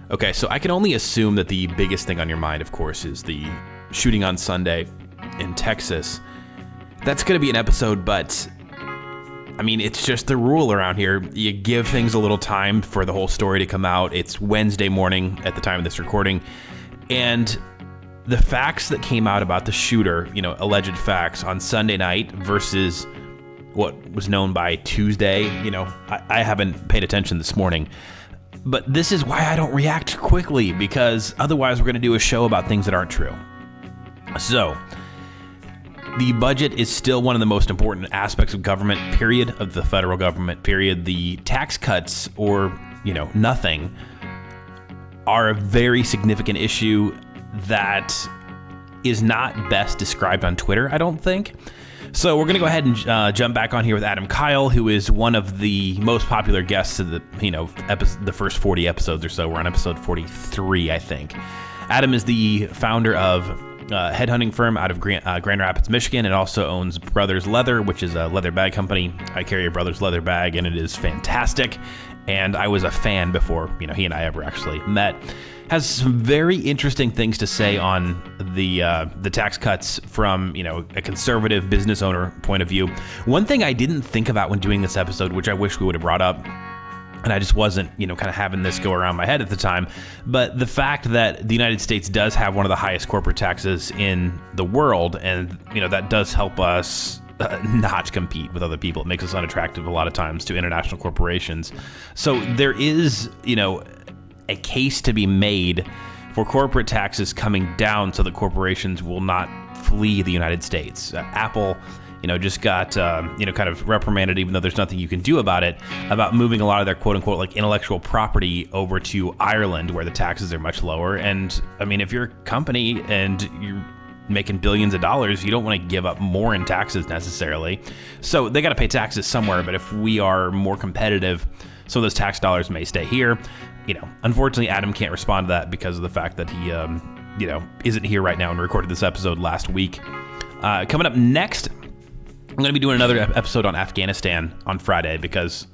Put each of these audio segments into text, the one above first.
Okay, so I can only assume that the biggest thing on your mind, of course, is the shooting on Sunday in Texas. That's going to be an episode, but I mean, it's just the rule around here. You give things a little time for the whole story to come out. It's Wednesday morning at the time of this recording, and the facts that came out about the shooter, alleged facts on Sunday night versus what was known by Tuesday, I haven't paid attention this morning. But this is why I don't react quickly, because otherwise we're going to do a show about things that aren't true. So, the budget is still one of the most important aspects of government, period, of the federal government, period. The tax cuts, or, nothing, are a very significant issue that is not best described on Twitter, I don't think. So we're going to go ahead and jump back on here with Adam Kail, who is one of the most popular guests of the, the first 40 episodes or so. We're on episode 43, I think. Adam is the founder of a headhunting firm out of Grand Rapids, Michigan, and also owns Brothers Leather, which is a leather bag company. I carry a Brothers Leather bag, and it is fantastic. And I was a fan before, he and I ever actually met. Has some very interesting things to say on the tax cuts from, a conservative business owner point of view. One thing I didn't think about when doing this episode, which I wish we would have brought up, and I just wasn't, kind of having this go around my head at the time, but the fact that the United States does have one of the highest corporate taxes in the world, and, that does help us not compete with other people. It makes us unattractive a lot of times to international corporations. So there is, a case to be made for corporate taxes coming down so that corporations will not flee the United States. Apple, just got, kind of reprimanded, even though there's nothing you can do about it, about moving a lot of their quote unquote like intellectual property over to Ireland, where the taxes are much lower. And I mean, if you're a company and you're making billions of dollars, you don't want to give up more in taxes necessarily. So they got to pay taxes somewhere. But if we are more competitive, so those tax dollars may stay here. Unfortunately, Adam can't respond to that because of the fact that he, isn't here right now and recorded this episode last week. Coming up next, I'm going to be doing another episode on Afghanistan on Friday because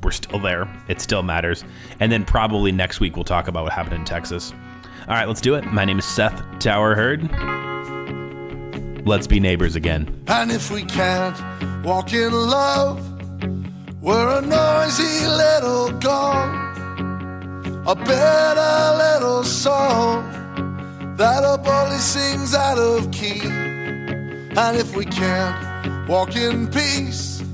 we're still there. It still matters. And then probably next week we'll talk about what happened in Texas. All right, let's do it. My name is Seth Tower Hurd. Let's be neighbors again. And if we can't walk in love, we're a noisy little gong, a bitter little song that a bully sings out of key. And if we can't walk in peace,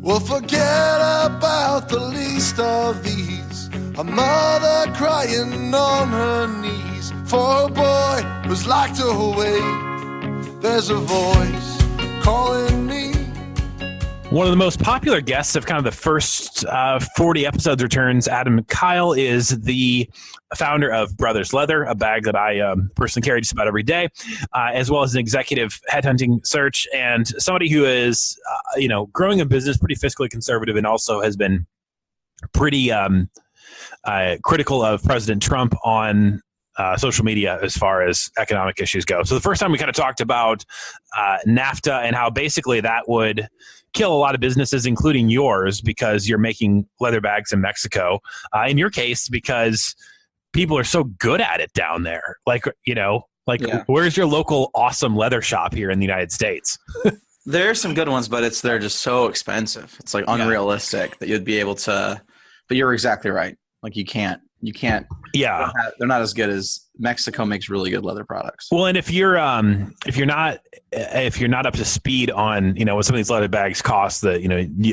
we'll forget about the least of these. A mother crying on her knees for a boy who's locked away. There's a voice calling me. One of the most popular guests of kind of the first 40 episodes returns. Adam Kail is the founder of Brothers Leather, a bag that I personally carry just about every day, as well as an executive headhunting search, and somebody who is, growing a business, pretty fiscally conservative, and also has been pretty critical of President Trump on social media as far as economic issues go. So the first time we kind of talked about NAFTA and how basically that would kill a lot of businesses, including yours, because you're making leather bags in Mexico. In your case, because people are so good at it down there. Where's your local awesome leather shop here in the United States? There are some good ones, but they're just so expensive. It's like unrealistic that you'd be able to, but you're exactly right. Like you can't. Yeah. They're not as good as Mexico makes really good leather products. Well, and if you're not up to speed on, what some of these leather bags cost that,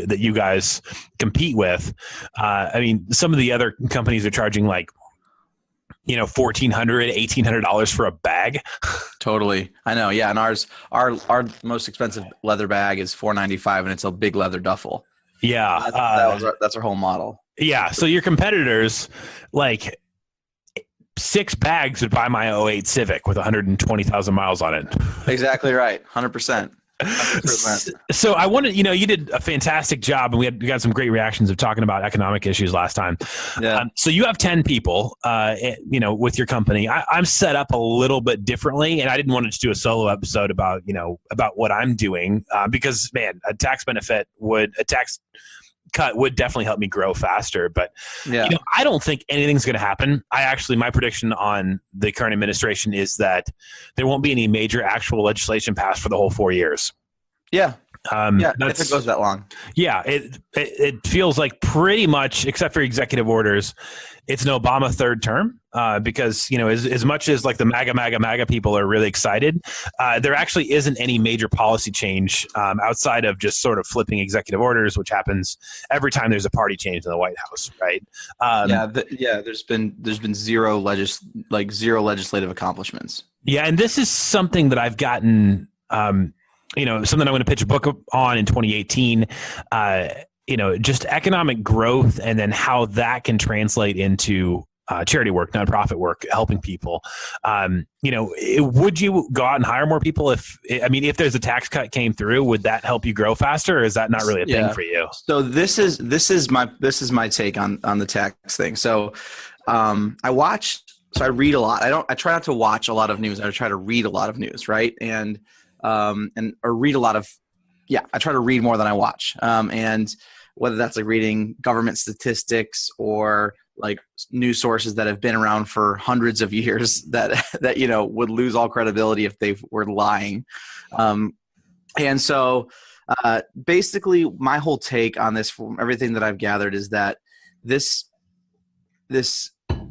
that you guys compete with, some of the other companies are charging like, $1,400, $1,800 for a bag. Totally. I know. Yeah. And our most expensive leather bag is $495, and it's a big leather duffel. Yeah. That's our whole model. Yeah. So your competitors, like 6 bags would buy my '08 Civic with 120,000 miles on it. Exactly right. 100%. So I wanted, you did a fantastic job, and we got some great reactions of talking about economic issues last time. Yeah. So you have 10 people, with your company. I'm set up a little bit differently, and I didn't want to just do a solo episode about what I'm doing, because man, a tax cut would definitely help me grow faster. But Yeah. I don't think anything's going to happen. My prediction on the current administration is that there won't be any major actual legislation passed for the whole 4 years. Yeah. If it goes that long. Yeah, it feels like pretty much, except for executive orders, it's an Obama third term because, as much as like the MAGA people are really excited, there actually isn't any major policy change outside of just sort of flipping executive orders, which happens every time there's a party change in the White House, right? There's been zero legislative accomplishments. Yeah, and this is something that I've gotten something I'm going to pitch a book on in 2018, just economic growth and then how that can translate into charity work, nonprofit work, helping people. Would you go out and hire more people if there's a tax cut came through, would that help you grow faster, or is that not really a thing for you? So this is my take on the tax thing. So I read a lot. I try not to watch a lot of news. I try to read a lot of news, right? I try to read more than I watch. And whether that's like reading government statistics or like news sources that have been around for hundreds of years that would lose all credibility if they were lying. And so basically my whole take on this from everything that I've gathered is that this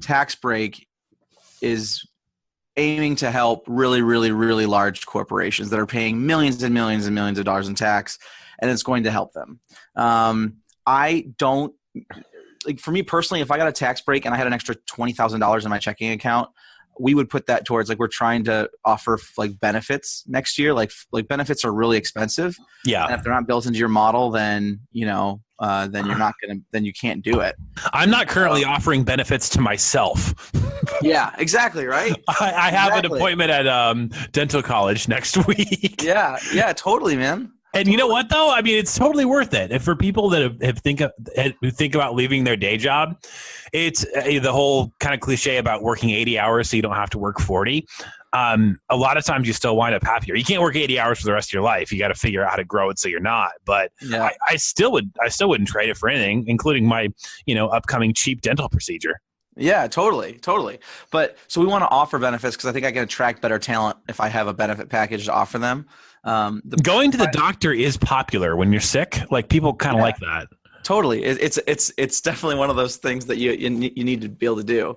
tax break is aiming to help really, really, really large corporations that are paying millions and millions and millions of dollars in tax, and it's going to help them. I don't – for me personally, if I got a tax break and I had an extra $20,000 in my checking account, we would put that towards we're trying to offer benefits next year. Like benefits are really expensive. Yeah. And if they're not built into your model, then then you're not going to, then you can't do it. I'm not currently offering benefits to myself. Yeah, exactly. Right. I have an appointment at dental college next week. Yeah. Totally, man. And you know what though? It's totally worth it. And for people that who think about leaving their day job, it's the whole kind of cliche about working 80 hours so you don't have to work 40. A lot of times you still wind up happier. You can't work 80 hours for the rest of your life. You got to figure out how to grow it so you're not. But yeah. I still wouldn't trade it for anything, including my upcoming cheap dental procedure. Yeah, totally. But so we want to offer benefits because I think I can attract better talent if I have a benefit package to offer them. Going to the doctor is popular when you're sick. Like people kind of like that. Totally. It's definitely one of those things that you need to be able to do.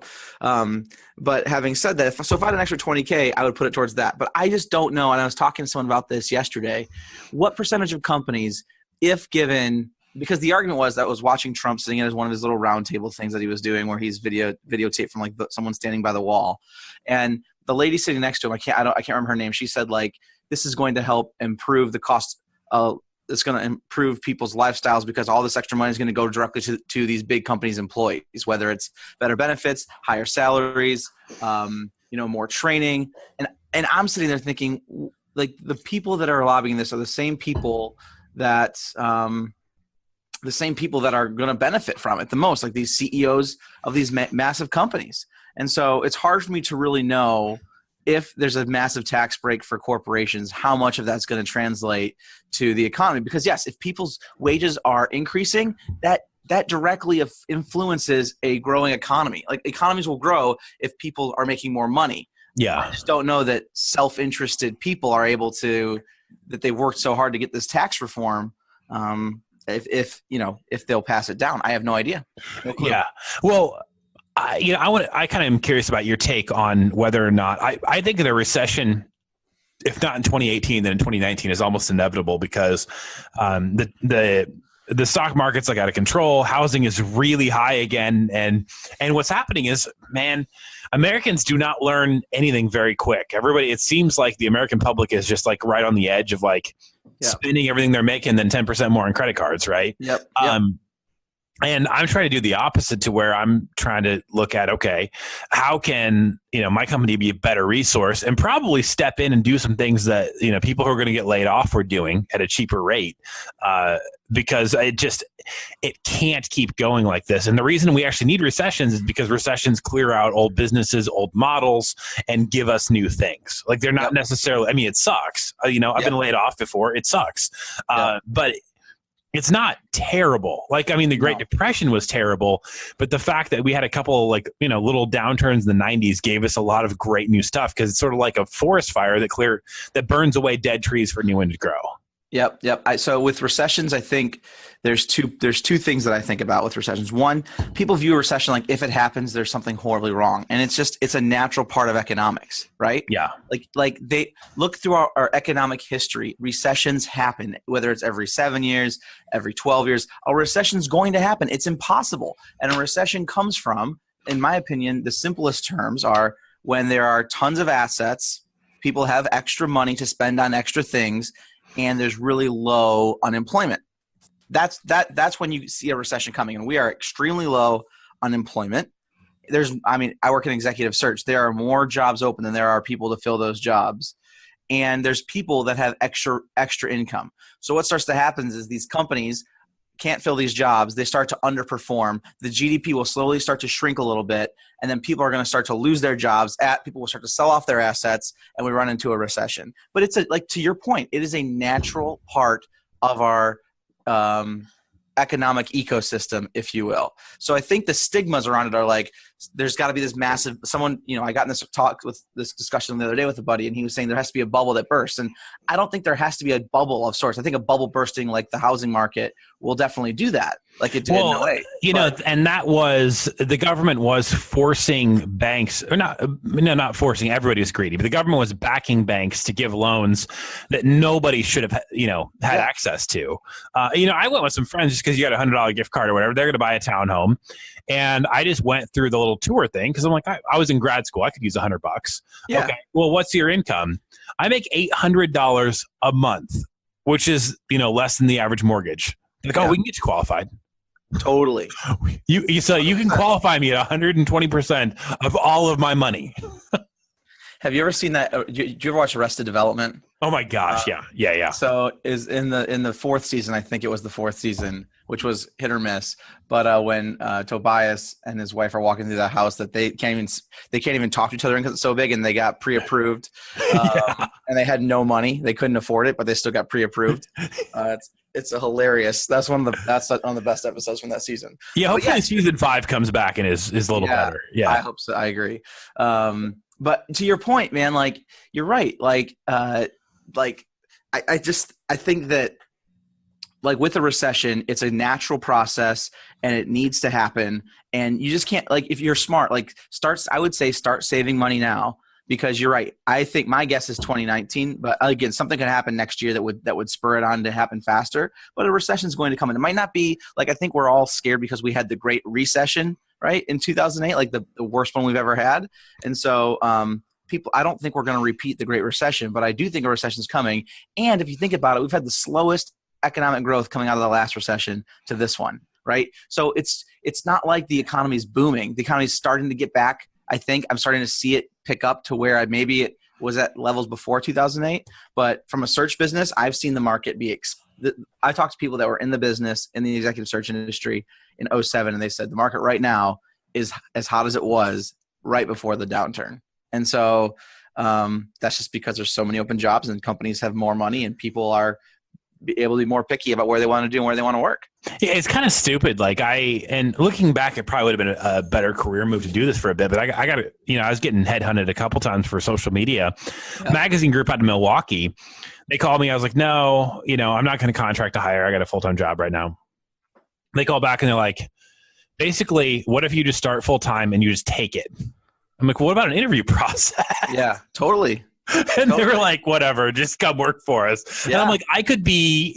But having said that, if I had an extra $20K, I would put it towards that. But I just don't know. And I was talking to someone about this yesterday. What percentage of companies, if given – because the argument was that I was watching Trump sitting in one of his little round table things that he was doing where he's videotaped from someone standing by the wall. And the lady sitting next to him, I can't remember her name. She said this is going to help improve the cost it's going to improve people's lifestyles because all this extra money is going to go directly to these big companies' employees, whether it's better benefits, higher salaries, more training. And I'm sitting there thinking, the people that are lobbying this are the same people that are going to benefit from it the most, like these CEOs of these massive companies. And so it's hard for me to really know if there's a massive tax break for corporations, how much of that's going to translate to the economy. Because yes, if people's wages are increasing, that directly influences a growing economy. Like economies will grow if people are making more money. Yeah. I just don't know that self-interested people are able to, that they worked so hard to get this tax reform. If they'll pass it down, I have no idea. No clue. Yeah. Well, I kind of am curious about your take on whether or not I think that a recession, if not in 2018, then in 2019 is almost inevitable because the stock market's out of control. Housing is really high again. And what's happening is, man, Americans do not learn anything very quick. It seems like the American public is just right on the edge of spending everything they're making, then 10% more on credit cards. Right. Yep. And I'm trying to do the opposite to where I'm trying to look at, okay, how can, my company be a better resource and probably step in and do some things that, people who are going to get laid off were doing at a cheaper rate because it can't keep going like this. And the reason we actually need recessions is because recessions clear out old businesses, old models, and give us new things. They're not necessarily, it sucks. I've been laid off before. It sucks. But it's not terrible. Like, I mean, the Great Depression was terrible, but the fact that we had a couple like, little downturns in the 90s gave us a lot of great new stuff, because it's sort of like a forest fire that burns away dead trees for new ones to grow. Yep. So with recessions, I think there's two things that I think about with recessions. One, people view a recession like if it happens, there's something horribly wrong. And it's a natural part of economics, right? Yeah. Like they look through our economic history. Recessions happen, whether it's every 7 years, every 12 years, a recession's going to happen. It's impossible. And a recession comes from, in my opinion, the simplest terms are when there are tons of assets, people have extra money to spend on extra things, and there's really low unemployment. That's when you see a recession coming, and we are extremely low unemployment. I work in executive search. There are more jobs open than there are people to fill those jobs, and there's people that have extra income. So what starts to happen is these companies can't fill these jobs. They start to underperform. The GDP will slowly start to shrink a little bit, and then people are going to start to lose their jobs. People will start to sell off their assets, and we run into a recession. But it's like, to your point, it is a natural part of our economic ecosystem, if you will. So I think the stigmas around it are like, there's got to be this massive someone, I got in this discussion the other day with a buddy, and he was saying there has to be a bubble that bursts. And I don't think there has to be a bubble of sorts. I think a bubble bursting like the housing market will definitely do that. Like it did in a way. And that was, the government was forcing banks, or not forcing, everybody was greedy, but the government was backing banks to give loans that nobody should have, had access to. I went with some friends just because you got a $100 gift card or whatever. They're going to buy a townhome. And I just went through the little tour thing because I'm like, I was in grad school. I could use $100. Yeah. Okay. Well, what's your income? I make $800 a month, which is, less than the average mortgage. Like, we can get you qualified. Totally. So you can qualify me at 120% of all of my money. Have you ever seen that? Did you ever watch Arrested Development? Oh my gosh. Yeah. So is in the fourth season, I think it was the fourth season, which was hit or miss. But when Tobias and his wife are walking through the house, that they can't even talk to each other because it's so big, and they got pre-approved, and they had no money, they couldn't afford it, but they still got pre-approved. It's a hilarious. That's one of the best episodes from that season. Yeah, hopefully season 5 comes back and is a little better. Yeah, I hope so. I agree. But to your point, man, like you're right. I think that, like, with a recession, it's a natural process and it needs to happen. And you just can't, like, if you're smart, I would say start saving money now, because you're right. I think my guess is 2019, but again, something could happen next year that would spur it on to happen faster. But a recession is going to come, and it might not be like, I think we're all scared because we had the Great Recession, right, in 2008, like the worst one we've ever had. And so I don't think we're going to repeat the Great Recession, but I do think a recession is coming. And if you think about it, we've had the slowest economic growth coming out of the last recession to this one, right? So it's not like the economy is booming. The economy is starting to get back. I think I'm starting to see it pick up to where maybe it was at levels before 2008. But from a search business, I've seen the market I talked to people that were in the business, in the executive search industry in 2007, and they said the market right now is as hot as it was right before the downturn. And so that's just because there's so many open jobs and companies have more money and people are able to be more picky about where they want to do and where they want to work. Yeah, it's kind of stupid. And looking back, it probably would have been a better career move to do this for a bit. But I got to, I was getting headhunted a couple times for social media. Magazine group out of Milwaukee, they called me. I was like, no, I'm not going to contract to hire. I got a full-time job right now. They call back and they're like, basically, what if you just start full-time and you just take it? I'm like, well, what about an interview process? Yeah, totally. And they were like, whatever, just come work for us. Yeah. And I'm like, I could be,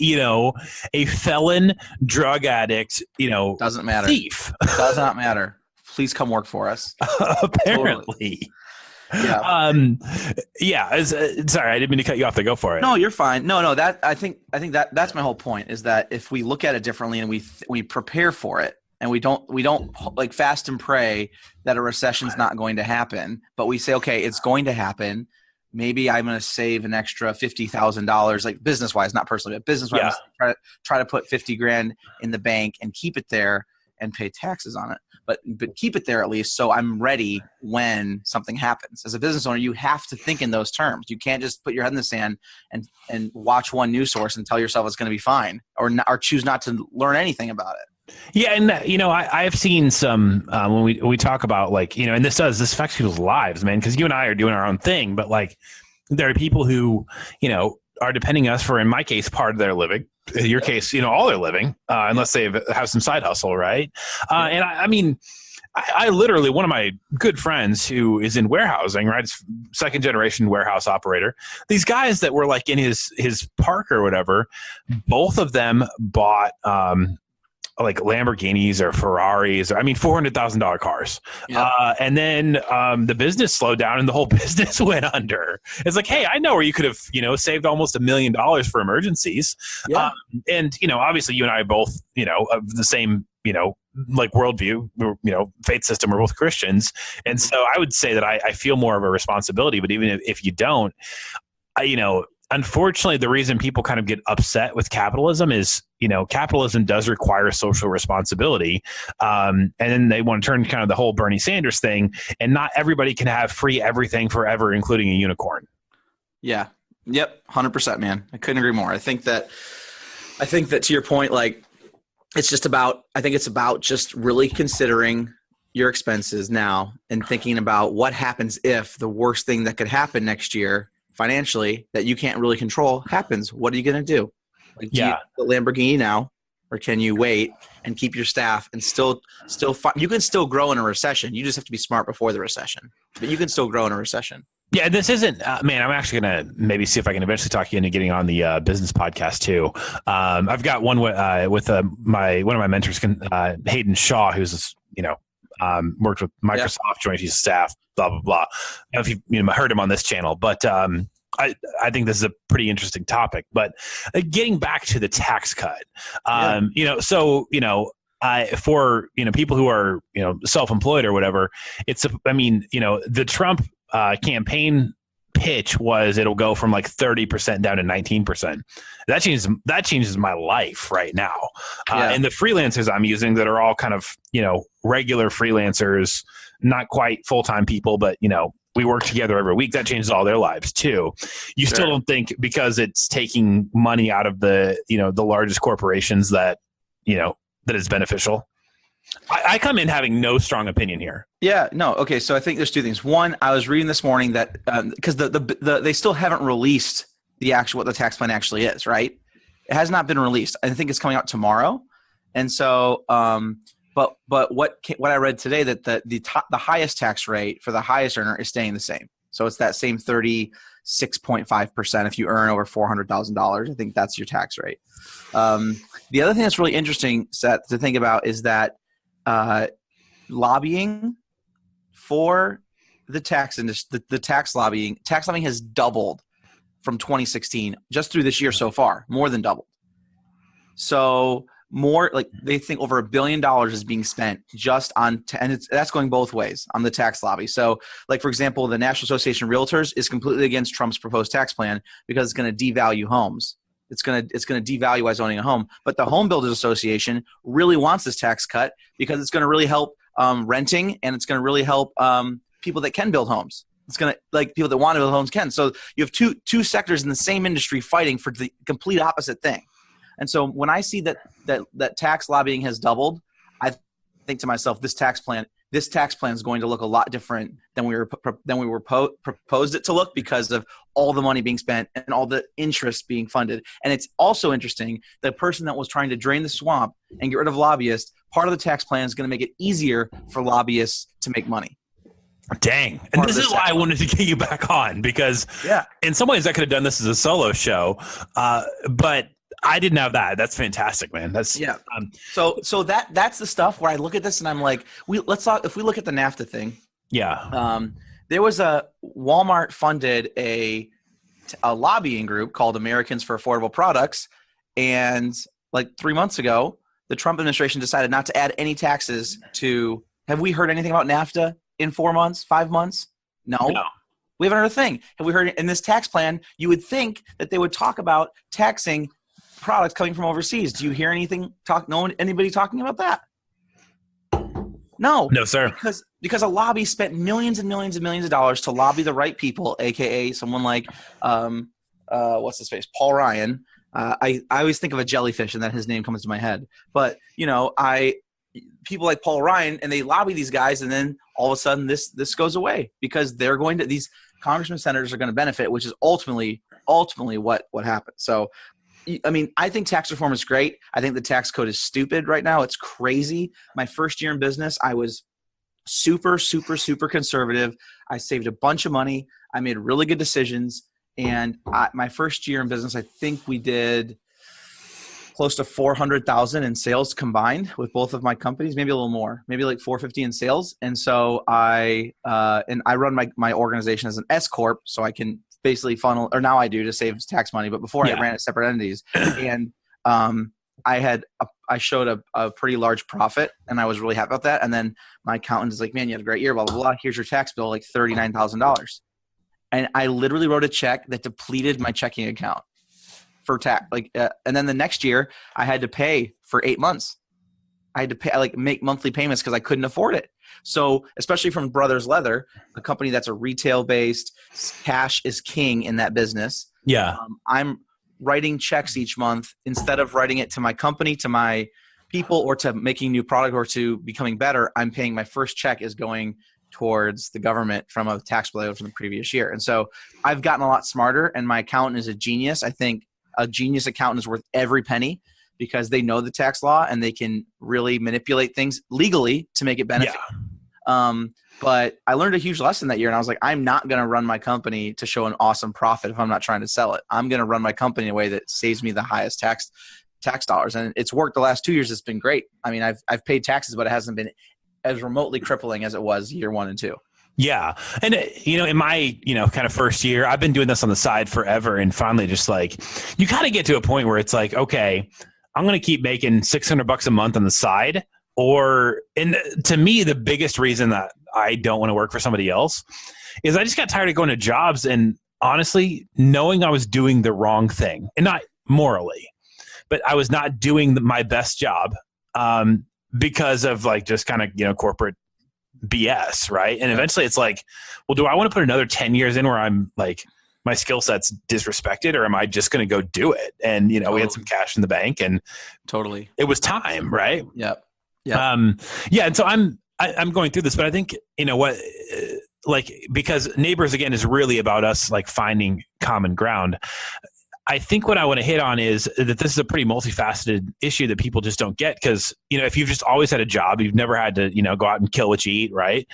a felon, drug addict, doesn't matter. Thief. Does not matter. Please come work for us. Apparently. Totally. Yeah. Sorry, I didn't mean to cut you off. Go for it. No, you're fine. No, I think that's my whole point, is that if we look at it differently and we prepare for it, and we don't like fast and pray that a recession's not going to happen, but we say, okay, it's going to happen. Maybe I'm going to save an extra $50,000, like business wise, not personally, but business wise, try to put $50,000 in the bank and keep it there. and pay taxes on it. But keep it there at least, so I'm ready when something happens. As a business owner, you have to think in those terms. You can't just put your head in the sand and watch one news source and tell yourself it's going to be fine, or choose not to learn anything about it. Yeah, and I've seen some when we talk about and this affects people's lives, man, because you and I are doing our own thing, but there are people who are depending on us for, in my case, part of their living. In your case, all their living, unless they have some side hustle, right? And I literally, one of my good friends who is in warehousing, right? It's second generation warehouse operator. These guys that were in his park or whatever, both of them bought Lamborghinis or Ferraris, $400,000 cars. Yep. And then the business slowed down and the whole business went under. It's hey, I know where you could have, saved almost $1 million for emergencies. Yeah. And, obviously you and I both, of the same, worldview, faith system, we're both Christians. And so I would say that I feel more of a responsibility, but even if you don't, unfortunately, the reason people kind of get upset with capitalism is, capitalism does require social responsibility. And then they want to turn kind of the whole Bernie Sanders thing, and not everybody can have free everything forever, including a unicorn. Yeah. Yep. 100%, man. I couldn't agree more. I think that to your point, it's about just really considering your expenses now and thinking about what happens if the worst thing that could happen next year financially that you can't really control happens. What are you going to do? Do you get the Lamborghini now, or can you wait and keep your staff and still you can still grow in a recession. You just have to be smart before the recession, but you can still grow in a recession. Yeah, this isn't, man, I'm actually going to maybe see if I can eventually talk you into getting on the business podcast too. I've got one with one of my mentors, Hayden Shaw, who's, worked with Microsoft, joined his staff, blah, blah, blah. I don't know if you've heard him on this channel, but I think this is a pretty interesting topic. But getting back to the tax cut, for people who are self-employed or whatever, the Trump campaign pitch was it'll go from 30% down to 19%. That changes my life right now. And the freelancers I'm using that are all kind of regular freelancers, not quite full-time people, but we work together every week. That changes all their lives too. You still don't think because it's taking money out of the the largest corporations that that is beneficial? I come in having no strong opinion here. Yeah, no. Okay, so I think there's two things. One, I was reading this morning that because they still haven't released what the tax plan actually is, right? It has not been released. I think it's coming out tomorrow. And so, but what I read today that the highest tax rate for the highest earner is staying the same. So it's that same 36.5% if you earn over $400,000. I think that's your tax rate. The other thing that's really interesting, Seth, to think about is that lobbying for the tax industry, the tax lobbying has doubled from 2016 just through this year so far, more than doubled. So they think over $1 billion is being spent just on, and that's going both ways on the tax lobby. So for example, the National Association of Realtors is completely against Trump's proposed tax plan because it's going to devalue homes. It's going to devalue owning a home. But the Home Builders Association really wants this tax cut because it's going to really help renting, and it's going to really help people that can build homes. It's going to people that want to build homes can. So you have two sectors in the same industry fighting for the complete opposite thing. And so when I see that tax lobbying has doubled, I think to myself, this tax plan is going to look a lot different than we were proposed it to look because of all the money being spent and all the interest being funded. And it's also interesting, the person that was trying to drain the swamp and get rid of lobbyists, part of the tax plan is going to make it easier for lobbyists to make money. Dang. And this is why I wanted to get you back on, because in some ways I could have done this as a solo show, but I didn't have that. That's fantastic, man. That's So that's the stuff where I look at this and I'm like, let's talk. If we look at the NAFTA thing, there was Walmart funded a lobbying group called Americans for Affordable Products, and 3 months ago, the Trump administration decided not to add any taxes to. Have we heard anything about NAFTA in 4 months, 5 months? No. We haven't heard a thing. Have we heard in this tax plan? You would think that they would talk about taxing products coming from overseas. Do you hear anybody talking about that? No. No, sir. Because a lobby spent millions and millions and millions of dollars to lobby the right people, aka someone like what's his face, Paul Ryan. I always think of a jellyfish and then his name comes to my head. But people like Paul Ryan, and they lobby these guys, and then all of a sudden this goes away because these congressmen, senators are going to benefit, which is ultimately what happened. So, I mean, I think tax reform is great. I think the tax code is stupid right now. It's crazy. My first year in business, I was super, super, super conservative. I saved a bunch of money. I made really good decisions. And my first year in business, I think we did close to 400,000 in sales combined with both of my companies, maybe a little more, maybe like 450 in sales. And so I run my organization as an S corp, so I can basically funnel, or now I do to save tax money. But before I ran it separate entities, and I showed a pretty large profit, and I was really happy about that. And then my accountant is like, "Man, you had a great year, blah blah blah. Here's your tax bill, like $39,000." And I literally wrote a check that depleted my checking account for tax. And then the next year I had to pay for 8 months. I had to pay, make monthly payments because I couldn't afford it. So especially from Brothers Leather, a company that's a retail based, cash is king in that business. Yeah. I'm writing checks each month instead of writing it to my company, to my people, or to making new product or to becoming better. I'm paying, my first check is going towards the government from a tax bill from the previous year. And so I've gotten a lot smarter, and my accountant is a genius. I think a genius accountant is worth every penny because they know the tax law and they can really manipulate things legally to make it benefit. Yeah. But I learned a huge lesson that year, and I was like, I'm not going to run my company to show an awesome profit if I'm not trying to sell it. I'm going to run my company in a way that saves me the highest tax dollars. And it's worked the last 2 years. It's been great. I mean, I've paid taxes, but it hasn't been as remotely crippling as it was year 1 and 2. Yeah. And, in my, kind of first year, I've been doing this on the side forever. And finally just you got to get to a point where it's like, okay, I'm going to keep making $600 a month on the side. And to me, the biggest reason that I don't want to work for somebody else is I just got tired of going to jobs and honestly knowing I was doing the wrong thing, and not morally, but I was not doing my best job. Because of just kind of, corporate BS. Right. And eventually it's like, well, do I want to put another 10 years in where I'm my skill set's disrespected, or am I just going to go do it? And, totally. We had some cash in the bank, and totally it was time. Right. Yep. Yeah. And so I'm going through this, but I think, because Neighbors, again, is really about us finding common ground. I think what I want to hit on is that this is a pretty multifaceted issue that people just don't get, because, if you've just always had a job, you've never had to, go out and kill what you eat, right?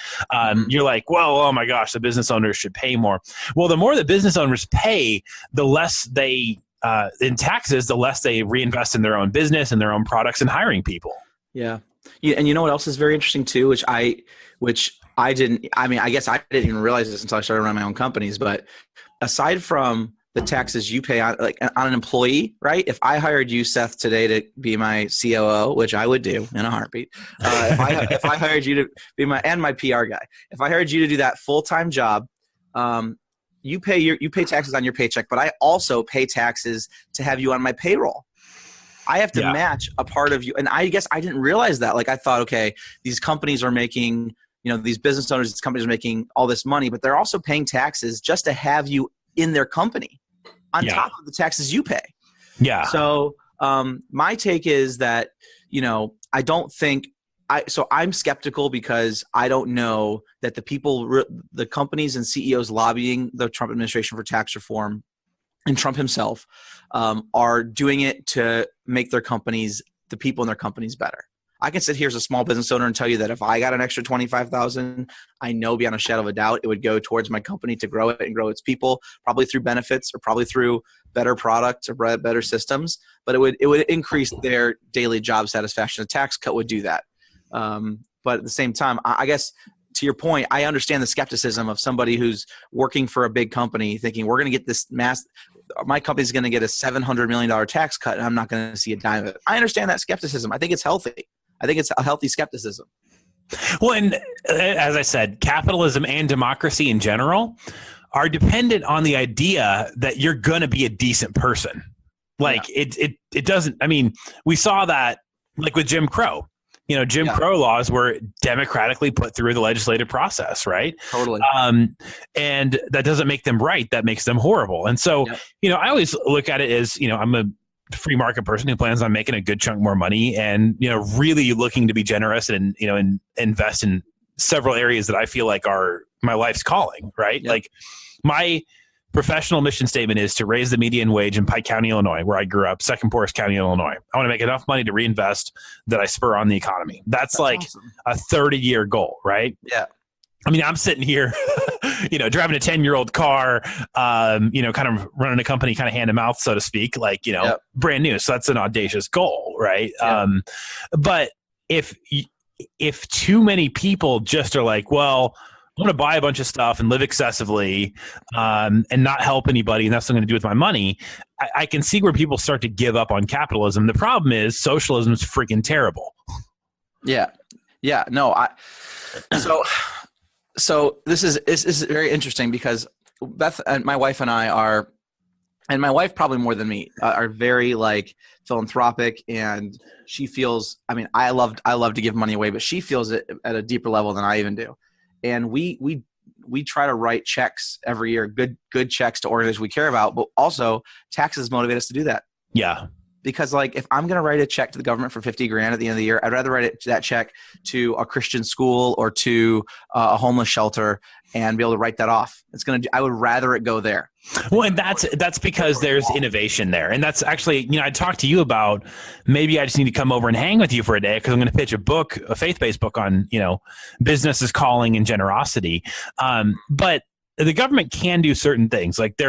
You're like, well, oh my gosh, the business owners should pay more. Well, the more the business owners pay, the less they, in taxes, the less they reinvest in their own business and their own products and hiring people. Yeah. And you know what else is very interesting too, which I guess I didn't even realize this until I started running my own companies, but aside from the taxes you pay on an employee, right? If I hired you, Seth, today to be my COO, which I would do in a heartbeat, if I hired you to be my PR guy, if I hired you to do that full-time job, you pay taxes on your paycheck, but I also pay taxes to have you on my payroll. I have to match a part of you, and I guess I didn't realize that. I thought, okay, these companies are making, these business owners, these companies are making all this money, but they're also paying taxes just to have you in their company, on top of the taxes you pay. Yeah. So my take is that, I don't think I'm skeptical because I don't know that the companies and CEOs lobbying the Trump administration for tax reform and Trump himself are doing it to make their companies, the people in their companies, better. I can sit here as a small business owner and tell you that if I got an extra $25,000, I know beyond a shadow of a doubt it would go towards my company to grow it and grow its people, probably through benefits or probably through better products or better systems. But it would increase their daily job satisfaction. A tax cut would do that. But at the same time, I guess to your point, I understand the skepticism of somebody who's working for a big company thinking we're going to get this my company's going to get a $700 million tax cut and I'm not going to see a dime of it. I understand that skepticism. I think it's healthy. I think it's a healthy skepticism. Well, and as I said, capitalism and democracy in general are dependent on the idea that you're going to be a decent person. It doesn't, we saw that with Jim Crow. Jim Crow laws were democratically put through the legislative process, right? Totally. And that doesn't make them right. That makes them horrible. And so, I always look at it as, I'm a free market person who plans on making a good chunk more money and, really looking to be generous and, and invest in several areas that I feel like are my life's calling, right? Yep. Like my professional mission statement is to raise the median wage in Pike County, Illinois, where I grew up, second poorest county in Illinois. I want to make enough money to reinvest that I spur on the economy. That's like awesome. A 30-year goal, right? Yeah. I mean, I'm sitting here, driving a 10-year-old car, kind of running a company kind of hand to mouth, so to speak, like, brand new. So that's an audacious goal, right? Yeah. But if too many people just are like, well, I'm going to buy a bunch of stuff and live excessively and not help anybody, and that's what I'm going to do with my money, I can see where people start to give up on capitalism. The problem is socialism is freaking terrible. Yeah. Yeah. No, So this is very interesting because Beth and my wife and I are, and my wife probably more than me, are very like philanthropic, and she feels, I mean, I love to give money away, but she feels it at a deeper level than I even do. And we try to write checks every year, good checks to organizations we care about, but also taxes motivate us to do that. Yeah. Because like if I'm going to write a check to the government for $50,000 at the end of the year, I'd rather write that check to a Christian school or to a homeless shelter and be able to write that off. I would rather it go there. Well, and that's because there's innovation there. And that's actually, I talked to you about maybe I just need to come over and hang with you for a day because I'm going to pitch a faith-based book on, business is calling and generosity. But the government can do certain things. Like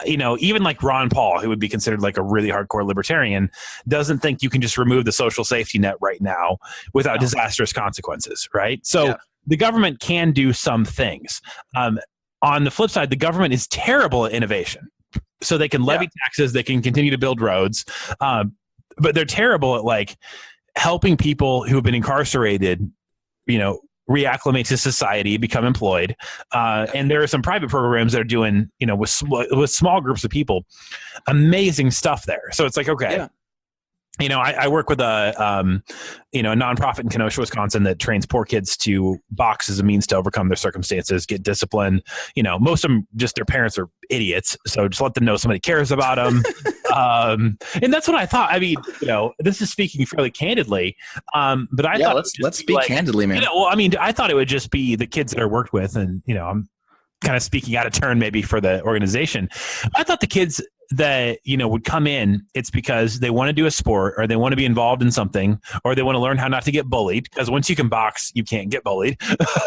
even like Ron Paul, who would be considered like a really hardcore libertarian, doesn't think you can just remove the social safety net right now without disastrous consequences, right? So the government can do some things. On the flip side, the government is terrible at innovation. So they can levy taxes, they can continue to build roads, but they're terrible at like helping people who have been incarcerated, reacclimate to society, become employed. And there are some private programs that are doing, with small groups of people, amazing stuff there. So it's like, okay. Yeah. I work with a nonprofit in Kenosha, Wisconsin that trains poor kids to box as a means to overcome their circumstances, get discipline. Most of them, just their parents are idiots. So just let them know somebody cares about them. And that's what I thought. I mean, this is speaking fairly candidly. But I thought let's speak candidly, man. I thought it would just be the kids that are worked with, and I'm kind of speaking out of turn maybe for the organization. I thought the kids that would come in, it's because they want to do a sport or they want to be involved in something or they want to learn how not to get bullied, because once you can box you can't get bullied.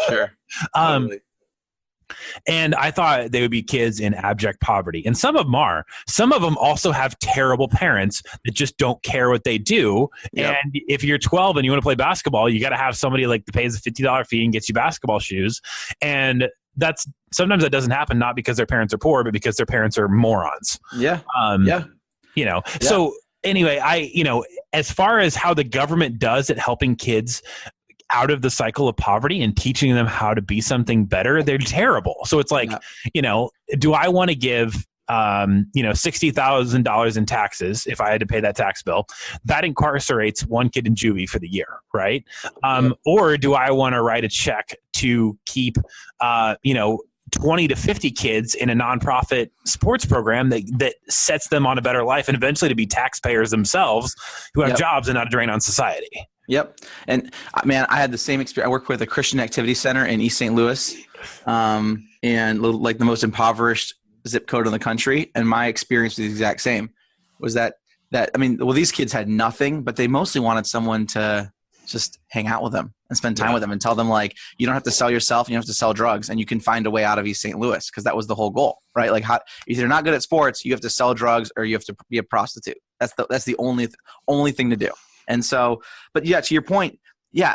Sure. Totally. And I thought they would be kids in abject poverty, and some of them are. Some of them also have terrible parents that just don't care what they do. Yep. And if you're 12 and you want to play basketball, you got to have somebody like that pays a $50 fee and gets you basketball shoes. And sometimes that doesn't happen, not because their parents are poor, but because their parents are morons. Yeah. So anyway, as far as how the government does at helping kids out of the cycle of poverty and teaching them how to be something better, they're terrible. So it's like, do I want to give $60,000 in taxes if I had to pay that tax bill? That incarcerates one kid in juvie for the year, right? Or do I want to write a check to keep 20 to 50 kids in a nonprofit sports program that sets them on a better life and eventually to be taxpayers themselves who have jobs and not a drain on society? Yep. And man, I had the same experience. I worked with a Christian Activity Center in East St. Louis, and like the most impoverished zip code in the country. And my experience was the exact same. Was that these kids had nothing, but they mostly wanted someone to just hang out with them and spend time with them and tell them, like, you don't have to sell yourself and you don't have to sell drugs, and you can find a way out of East St. Louis, because that was the whole goal, right? Like, if you're not good at sports, you have to sell drugs or you have to be a prostitute. That's the only thing to do. And so, but yeah, to your point,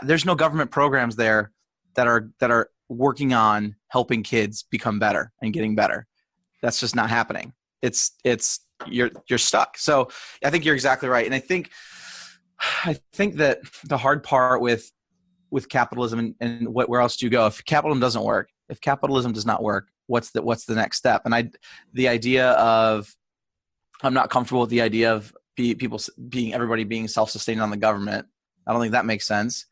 there's no government programs there that are working on helping kids become better and getting better. That's just not happening. You're stuck. So I think you're exactly right. And I think that the hard part with capitalism and where else do you go? If capitalism doesn't work, if capitalism does not work, what's the next step? And I'm not comfortable with the idea of everybody being self-sustained on the government. I don't think that makes sense.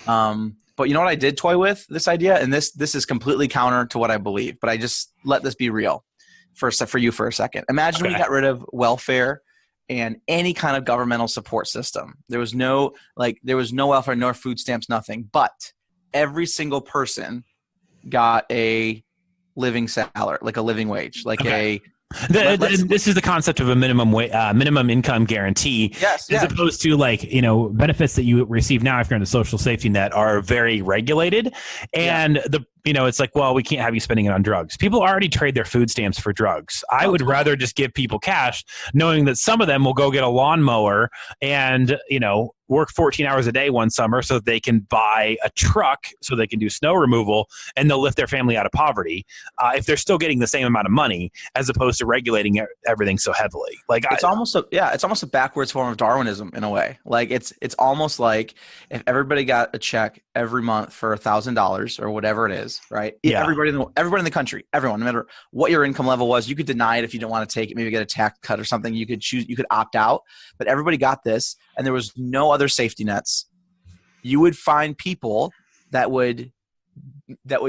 But you know what I did toy with this idea, and this is completely counter to what I believe, but I just let this be real for you for a second. Imagine we got rid of welfare and any kind of governmental support system. There was no welfare, nor food stamps, nothing. But every single person got a living salary, like a living wage, like this is the concept of a minimum income guarantee, as opposed to benefits that you receive now if you're in the social safety net are very regulated, and it's like, well, we can't have you spending it on drugs. People already trade their food stamps for drugs. I would rather just give people cash, knowing that some of them will go get a lawnmower and work 14 hours a day one summer so that they can buy a truck so they can do snow removal and they'll lift their family out of poverty if they're still getting the same amount of money, as opposed to regulating everything so heavily. It's almost a backwards form of Darwinism in a way. Like it's almost like if everybody got a check every month for $1,000 or whatever it is, right? Yeah. Everybody in the country, everyone, no matter what your income level was, you could deny it if you didn't want to take it, maybe get a tax cut or something. You could choose, you could opt out, but everybody got this, and there was no other safety nets. You would find people that would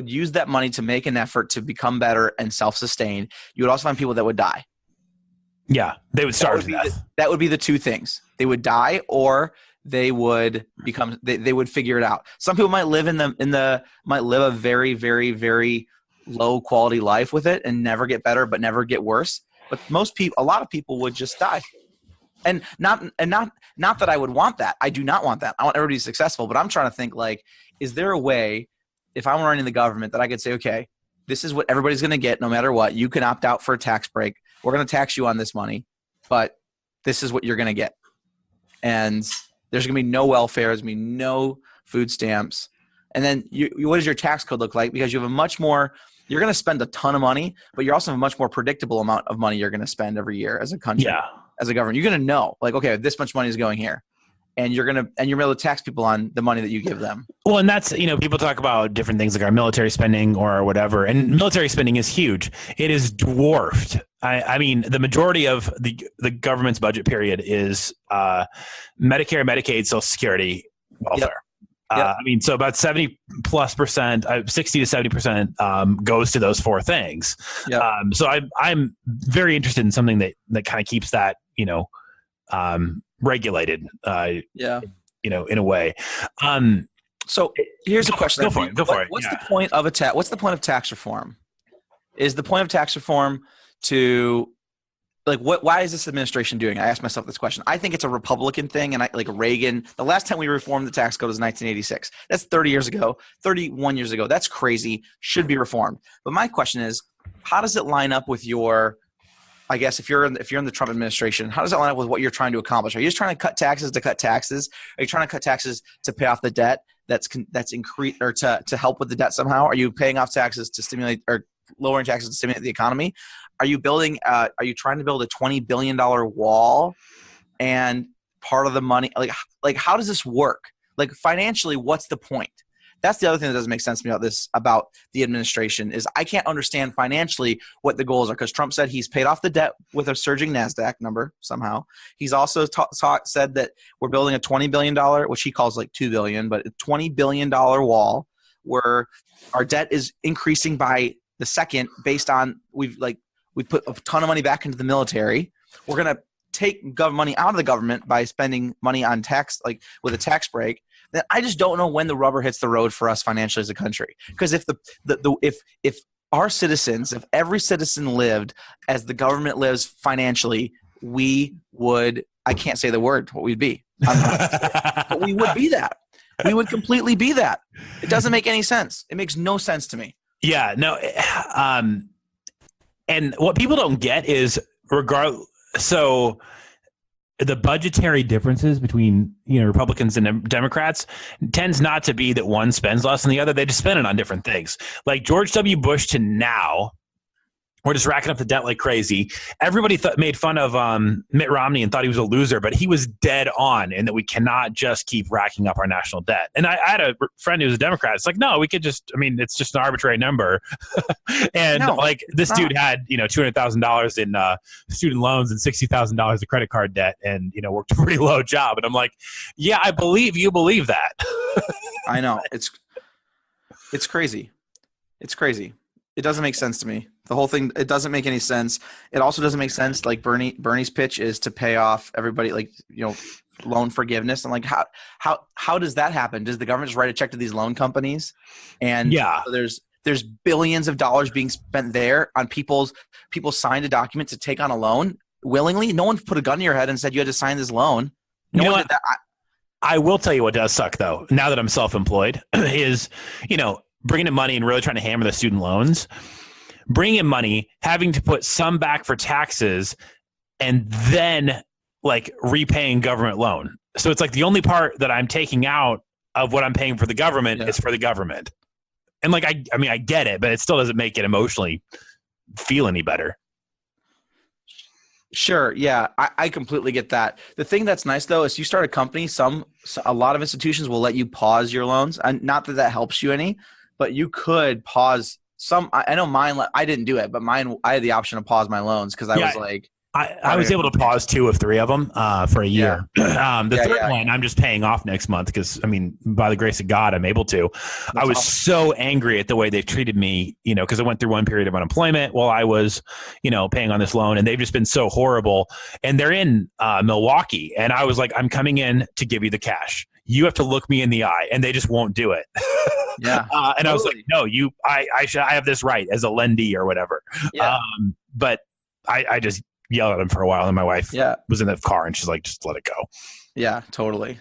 use that money to make an effort to become better and self-sustain. You would also find people that would die. Yeah, they would starve to death. That would be the two things. They would die, or they would become. They would figure it out. Some people might live might live a very, very, very low quality life with it and never get better, but never get worse. But a lot of people would just die. And not that I would want that. I do not want that. I want everybody to be successful. But I'm trying to think, like, is there a way, if I'm running the government, that I could say, okay, this is what everybody's going to get no matter what. You can opt out for a tax break. We're going to tax you on this money, but this is what you're going to get. And there's going to be no welfare. There's going to be no food stamps. And then what does your tax code look like? Because you have you're going to spend a ton of money, but you're also have a much more predictable amount of money you're going to spend every year as a country. Yeah. As a government, you're going to know, like, okay, this much money is going here, and you're able to tax people on the money that you give them. Well, and that's, people talk about different things like our military spending or whatever, and military spending is huge. It is dwarfed. I mean, the majority of the government's budget period is Medicare, Medicaid, Social Security, welfare. Yep. I mean, so about 70+%, 60 to 70% goes to those four things. Yep. So I'm very interested in something that kind of keeps that, regulated, in a way. So here's a question. Go for it. What's the point of What's the point of tax reform? Is the point of tax reform to, like, why is this administration doing it? I asked myself this question. I think it's a Republican thing, and like Reagan, the last time we reformed the tax code was 1986. That's 31 years ago. That's crazy. Should be reformed. But my question is, how does it line up with your, I guess if you're in the Trump administration, how does that line up with what you're trying to accomplish? Are you just trying to cut taxes to cut taxes? Are you trying to cut taxes to pay off the debt that's increased, or to help with the debt somehow? Are you paying off taxes to stimulate, or lowering taxes to stimulate the economy? Are you trying to build a $20 billion wall, and part of the money, like how does this work? Like, financially, what's the point? That's the other thing that doesn't make sense to me about the administration, is I can't understand financially what the goals are, because Trump said he's paid off the debt with a surging NASDAQ number somehow. He's also said that we're building a $20 billion, which he calls like $2 billion, but a $20 billion wall where our debt is increasing by the second, based on we put a ton of money back into the military. We're going to take money out of the government by spending money on tax, like with a tax break. Then I just don't know when the rubber hits the road for us financially as a country. Because if if our citizens, if every citizen lived as the government lives financially, we would, I can't say the word, what we'd be. But we would be that. We would completely be that. It doesn't make any sense. It makes no sense to me. Yeah, no. And what people don't get is so the budgetary differences between Republicans and Democrats tends not to be that one spends less than the other. They just spend it on different things. Like George W. Bush to now We're just racking up the debt like crazy. Everybody made fun of Mitt Romney and thought he was a loser, but he was dead on in that we cannot just keep racking up our national debt. And I had a friend who was a Democrat. It's like, no, we could just, I mean, it's just an arbitrary number. And No, like this dude had, $200,000 in student loans and $60,000 of credit card debt and, worked a pretty low job. And I'm like, yeah, I believe you believe that. I know. It's crazy. It's crazy. It doesn't make sense to me. The whole thing, it doesn't make any sense. It also doesn't make sense. Like Bernie's pitch is to pay off everybody, like, loan forgiveness. I'm like, how does that happen? Does the government just write a check to these loan companies? And yeah, so there's billions of dollars being spent there on people signed a document to take on a loan willingly. No one put a gun to your head and said you had to sign this loan. No one did that. I will tell you what does suck though, now that I'm self-employed, is, bringing in money and really trying to hammer the student loans, bringing in money, having to put some back for taxes, and then like repaying government loan. So it's like the only part that I'm taking out of what I'm paying for the government is for the government. And like, I mean, I get it, but it still doesn't make it emotionally feel any better. Sure. Yeah, I completely get that. The thing that's nice though is you start a company. A lot of institutions will let you pause your loans, and not that helps you any, but you could pause some. I know mine. I didn't do it, but mine. I had the option to pause my loans because I was like, I was able to pause 2 of 3 of them for a year. The third one I'm just paying off next month because, I mean, by the grace of God, I'm able to. I was so angry at the way they've treated me, because I went through one period of unemployment while I was, paying on this loan, and they've just been so horrible. And they're in Milwaukee, and I was like, I'm coming in to give you the cash. You have to look me in the eye, and they just won't do it. Yeah. And I was like, no, I have this right as a lendee or whatever. Yeah. But I just yelled at him for a while, and my wife was in the car, and she's like, just let it go. Yeah, totally.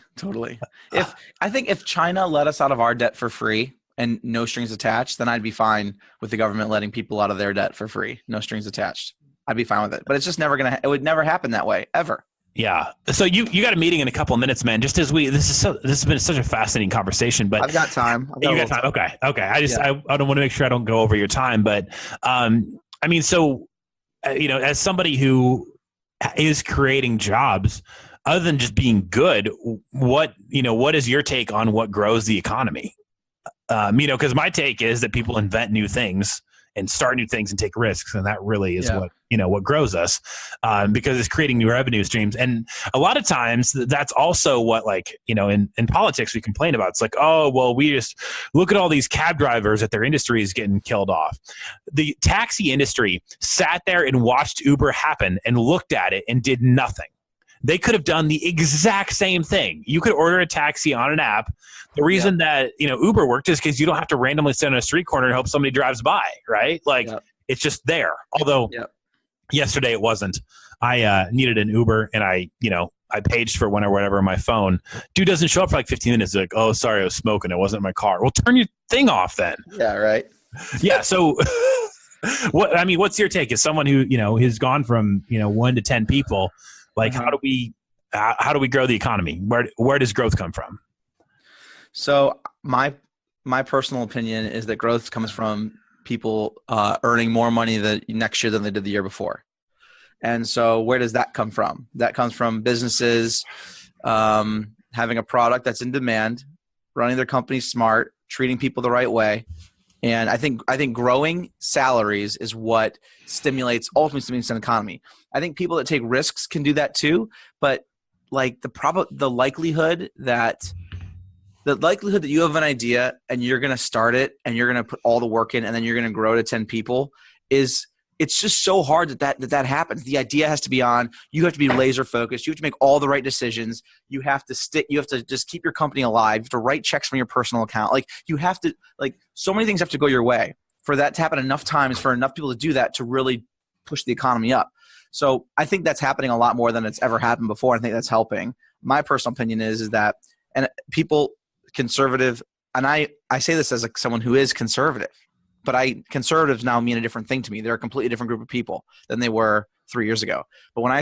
I think if China let us out of our debt for free and no strings attached, then I'd be fine with the government letting people out of their debt for free, no strings attached. I'd be fine with it. But it's just it would never happen that way, ever. Yeah. So you got a meeting in a couple of minutes, man. Just as this has been such a fascinating conversation, but I've got time. You got time. Okay. I don't want to make sure I don't go over your time, but I mean, so as somebody who is creating jobs, other than just being good, what is your take on what grows the economy? Because my take is that people invent new things and start new things and take risks, and that really is what grows us, because it's creating new revenue streams. And a lot of times that's also what, like, in politics we complain about. It's like, oh, well, we just look at all these cab drivers that their industry is getting killed off. The taxi industry sat there and watched Uber happen and looked at it and did nothing. They could have done the exact same thing. You could order a taxi on an app. The reason that Uber worked is because you don't have to randomly stand on a street corner and hope somebody drives by, right? Like it's just there. Although yesterday it wasn't. I needed an Uber, and I paged for one or whatever on my phone. Dude doesn't show up for like 15 minutes. Like, oh, sorry, I was smoking. It wasn't in my car. Well, turn your thing off then. Yeah, right. Yeah. So what's your take as someone who has gone from 1 to 10 people? Like, how do we grow the economy? Where does growth come from? So my personal opinion is that growth comes from people earning more money the next year than they did the year before. And so where does that come from? That comes from businesses having a product that's in demand, running their company smart, treating people the right way. And I think growing salaries is what ultimately stimulates an economy. I think people that take risks can do that too, but like the likelihood that you have an idea and you're going to start it and you're going to put all the work in and then you're going to grow to 10 people it's just so hard that happens. The idea has to be on. You have to be laser focused. You have to make all the right decisions. You have to just keep your company alive. You have to write checks from your personal account. Like so many things have to go your way for that to happen enough times for enough people to do that to really push the economy up. So I think that's happening a lot more than it's ever happened before. I think that's helping. My personal opinion is that, and people conservative, and I say this as someone who is conservative, but conservatives now mean a different thing to me. They're a completely different group of people than they were 3 years ago. But when I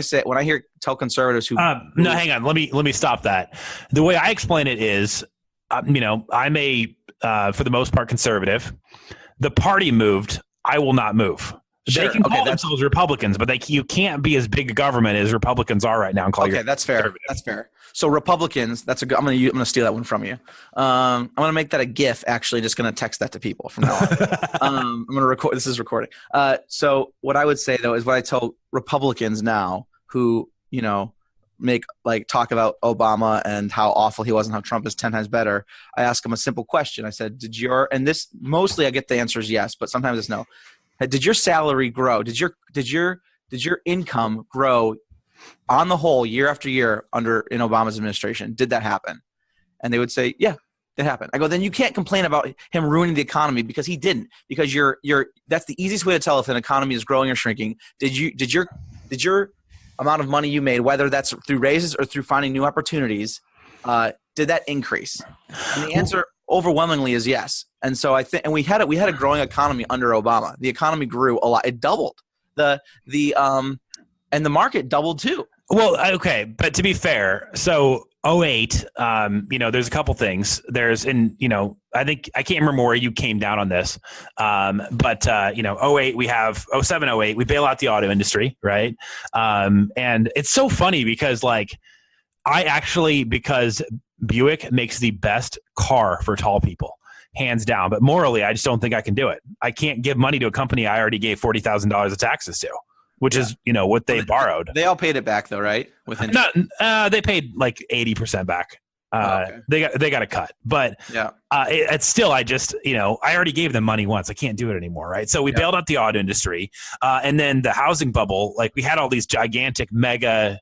tell conservatives who no, hang on, let me stop that. The way I explain it is, I'm for the most part conservative. The party moved. I will not move. Sure. They can call Okay, themselves Republicans, but you can't be as big a government as Republicans are right now and call okay, that's fair. That's fair. So Republicans, that's a good. I'm gonna steal that one from you. I'm gonna make that a GIF. Actually, just gonna text that to people from now on. I'm gonna record. This is recording. So what I would say though is what I tell Republicans now who talk about Obama and how awful he was and how Trump is 10 times better. I ask them a simple question. I said, and this mostly I get the answer is yes, but sometimes it's no. Did your salary grow? Did your income grow on the whole year after year in Obama's administration? Did that happen? And they would say, yeah, it happened. I go, then you can't complain about him ruining the economy because he didn't. Because that's the easiest way to tell if an economy is growing or shrinking. Did your amount of money you made, whether that's through raises or through finding new opportunities, did that increase? And the answer overwhelmingly is yes. And so I think, and we had a growing economy under Obama. The economy grew a lot. It doubled. And the market doubled too. Well, okay, but to be fair, so 08, there's a couple things. I think I can't remember where you came down on this, but 08 we have 07, 08 we bail out the auto industry, right? And it's so funny because because Buick makes the best car for tall people, hands down. But morally, I just don't think I can do it. I can't give money to a company I already gave $40,000 of taxes to, which is what they borrowed. They all paid it back though, right? They paid like 80% back. Okay. They got a cut, but it's still, I already gave them money once. I can't do it anymore. Right. So we bailed out the auto industry. And then the housing bubble, we had all these gigantic mega,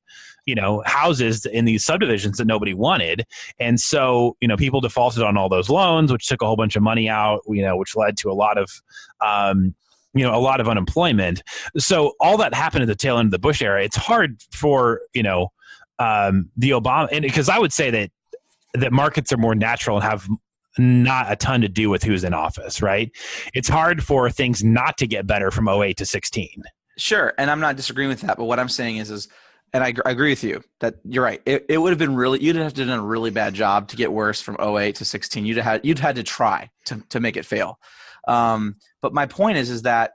houses in these subdivisions that nobody wanted. And so, people defaulted on all those loans, which took a whole bunch of money out, which led to a lot of, a lot of unemployment. So all that happened at the tail end of the Bush era. It's hard for, the Obama, and because I would say that markets are more natural and have not a ton to do with who's in office, right? It's hard for things not to get better from 08 to 16. Sure. And I'm not disagreeing with that, but what I'm saying is, and I agree with you that you're right. It would have been you'd have done a really bad job to get worse from 08 to 16. You'd had to try to make it fail. But my point is that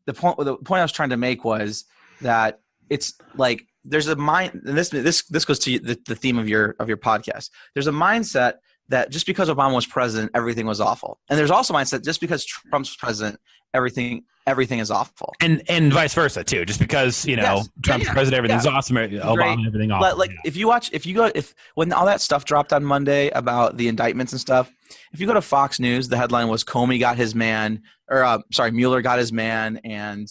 the point I was trying to make was that it's like there's a mind, and this goes to the theme of your podcast. There's a mindset that just because Obama was president, everything was awful, and there's also a mindset just because Trump's president, everything is awful, and vice versa too. Just because Trump's president, everything's awesome. Obama, everything awful. When all that stuff dropped on Monday about the indictments and stuff, if you go to Fox News, the headline was Comey got his man, Mueller got his man, and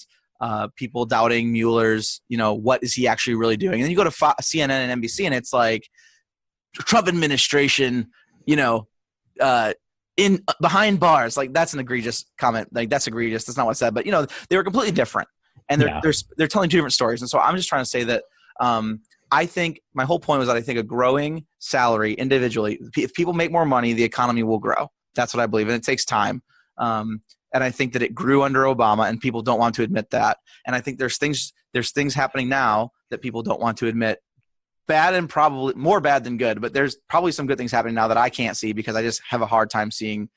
people doubting Mueller's, what is he actually really doing? And then you go to CNN and NBC, and it's like Trump administration, in behind bars. Like, that's an egregious comment. Like, that's egregious. That's not what I said. But they were completely different, and they're telling two different stories. And so I'm just trying to say that I think my whole point was that I think a growing salary individually, if people make more money, the economy will grow. That's what I believe, and it takes time. And I think that it grew under Obama, and people don't want to admit that. And I think there's things happening now that people don't want to admit. Bad, and probably more bad than good, but there's probably some good things happening now that I can't see because I just have a hard time seeing.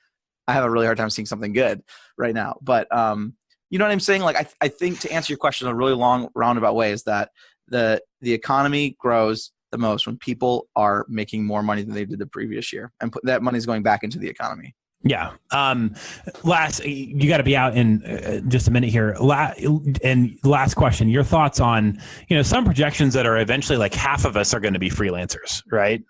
I have a really hard time seeing something good right now. But you know what I'm saying? Like, I think to answer your question in a really long roundabout way is that the economy grows the most when people are making more money than they did the previous year, and that money's going back into the economy. Yeah. You got to be out in just a minute here. And last question, your thoughts on, some projections that are eventually like half of us are going to be freelancers, right?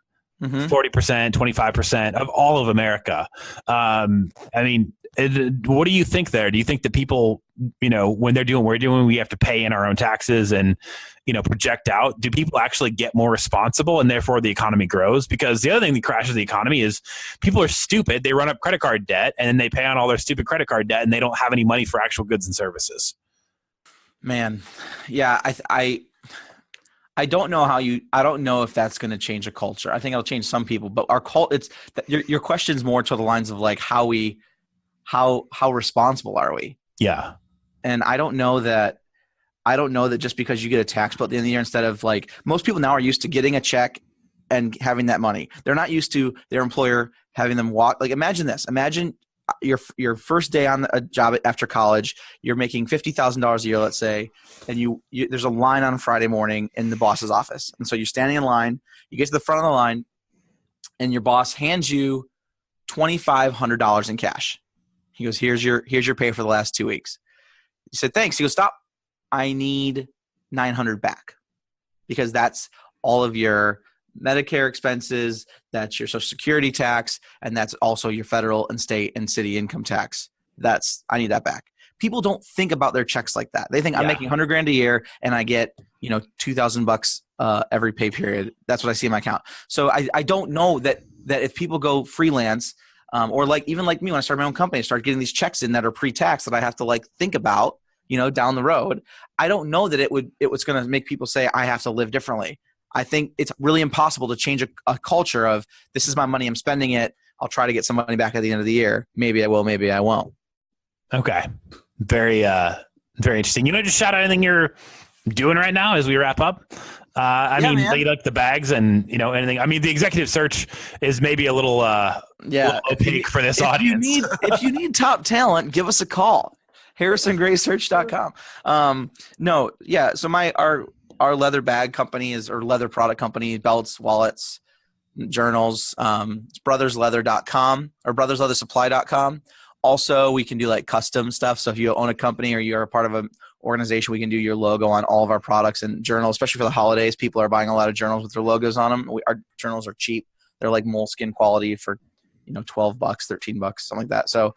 40%, 25% of all of America. What do you think there? Do you think that people, when they're doing what we're doing, we have to pay in our own taxes and, project out? Do people actually get more responsible and therefore the economy grows? Because the other thing that crashes the economy is people are stupid. They run up credit card debt and then they pay on all their stupid credit card debt and they don't have any money for actual goods and services. Man. Yeah. I don't know I don't know if that's going to change a culture. I think it'll change some people, but your question's more to the lines of like how responsible are we? Yeah. And I don't know that just because you get a tax bill at the end of the year, instead of like most people now are used to getting a check and having that money. They're not used to their employer having them walk. Like, imagine this. Imagine your first day on a job after college, you're making $50,000 a year, let's say, and you there's a line on Friday morning in the boss's office. And so you're standing in line, you get to the front of the line, and your boss hands you $2,500 in cash. He goes, here's your pay for the last 2 weeks. You said, thanks. He goes, stop. I need 900 back, because that's all of your Medicare expenses, that's your Social Security tax, and that's also your federal and state and city income tax. I need that back. People don't think about their checks like that. They think I'm making $100,000 a year and I get, $2,000 every pay period. That's what I see in my account. So I don't know that if people go freelance, or even like me, when I started my own company, I started getting these checks in that are pre-tax that I have to think about, down the road. I don't know that it was going to make people say I have to live differently. I think it's really impossible to change a culture of, this is my money, I'm spending it, I'll try to get some money back at the end of the year. Maybe I will, maybe I won't. Okay. Very, very interesting. Just shout out anything you're doing right now as we wrap up. Like the bags and, anything. I mean, the executive search is maybe a little opaque for this audience. If you need top talent, give us a call. HarrisonGraySearch.com. So our leather bag company or leather product company, belts, wallets, journals, it's brothersleather.com or brothersleathersupply.com. Also, we can do custom stuff. So if you own a company or you're a part of an organization, we can do your logo on all of our products and journals, especially for the holidays. People are buying a lot of journals with their logos on them. Our journals are cheap. They're like moleskin quality for, $12, $13, something like that. So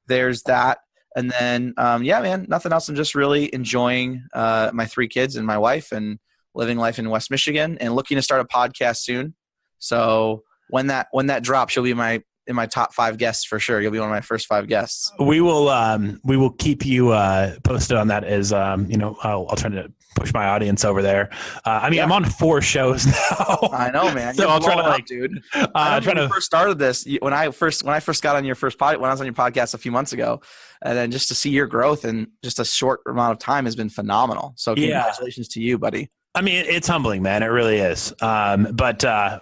there's that. And then, nothing else. I'm just really enjoying my 3 kids and my wife and living life in West Michigan and looking to start a podcast soon. So when that drops, you'll be in my top 5 guests for sure. You'll be one of my first 5 guests. We will keep you posted on that as, I'll try to push my audience over there. I'm on 4 shows now. I know, man. So I'll try to dude. When you first started this, when I first got on your first when I was on your podcast a few months ago, and then just to see your growth in just a short amount of time has been phenomenal. So congratulations to you, buddy. I mean, it's humbling, man. It really is. But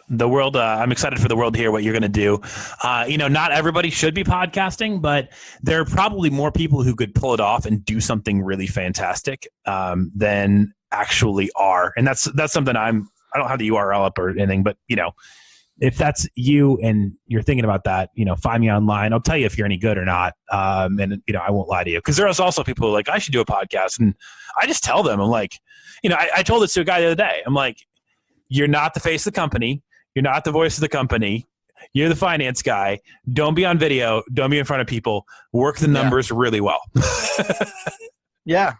the world, I'm excited for the world to hear what you're going to do. Not everybody should be podcasting, but there are probably more people who could pull it off and do something really fantastic than actually are. And that's something I don't have the URL up or anything, but if that's you and you're thinking about that, find me online. I'll tell you if you're any good or not. And I won't lie to you, because there is also people who are like, I should do a podcast. And I just tell them, I'm like, I told this to a guy the other day. I'm like, you're not the face of the company. You're not the voice of the company. You're the finance guy. Don't be on video. Don't be in front of people. Work the numbers really well. Yeah,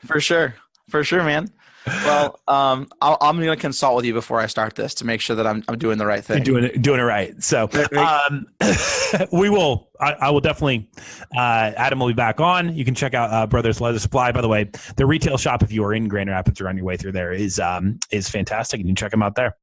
for sure. For sure, man. Well, I'm going to consult with you before I start this to make sure that I'm doing the right thing. You're doing it right. So we will. I will definitely. Adam will be back on. You can check out Brothers Leather Supply. By the way, the retail shop, if you are in Grand Rapids or on your way through there, is fantastic. You can check them out there.